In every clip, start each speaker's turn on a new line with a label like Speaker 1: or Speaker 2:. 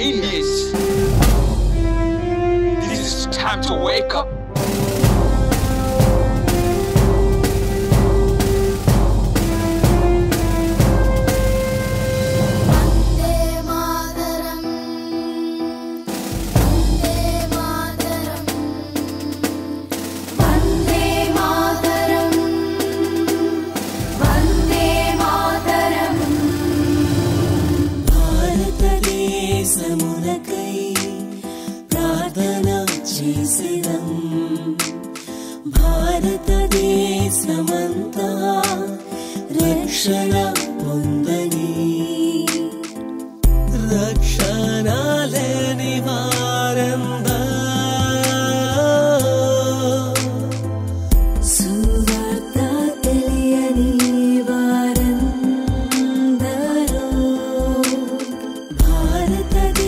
Speaker 1: Indians. This is time to wake up.
Speaker 2: భారతదేశమంతా రక్షణ పొందని రక్షణ లేని వారందా సువార్త తెలియని వారందరూ భారతదేశమునకై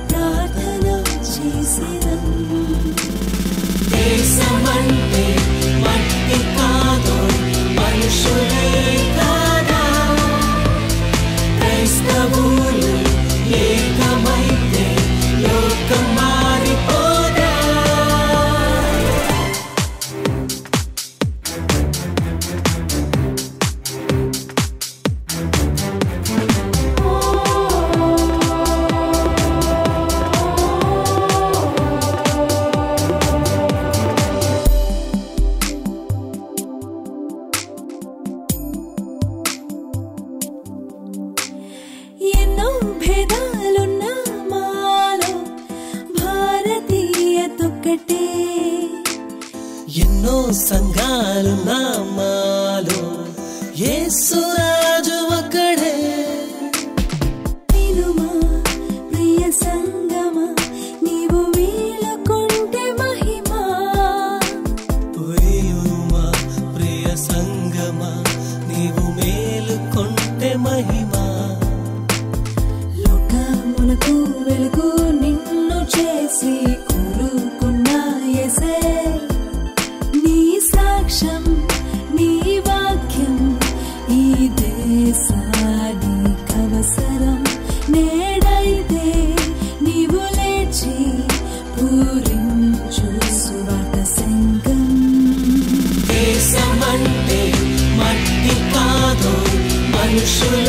Speaker 2: ప్రార్థన చేసిరం. దేశమంటే మట్టి కాదు మనుషులే కాదా, క్రైస్తవులు ఏకమైతే లోకం మారిపోదా. ఎన్నో భేదాలున్నా మాలో భారతీయతొక్కటే, ఎన్నో సంఘాలున్నా మాలో యేసురాజు ఒక్కడే. వినుమా ప్రియ సంగమా, నీవు మేలుకొంటే మహిమా. వినుమా ప్రియ సంగమా, నీవు మేలుకొంటే మహిమా. లోకమునకు వెలుగు నిన్ను చేసి కోరుకున్న యేసే, నీ సాక్ష్యం నీ వాక్యం ఈ దేశానికవసరం. నేడైతే నీవు లేచి పూరించు సువార్త సంఘం. దేశమంటే మట్టి కాదు మనుషుల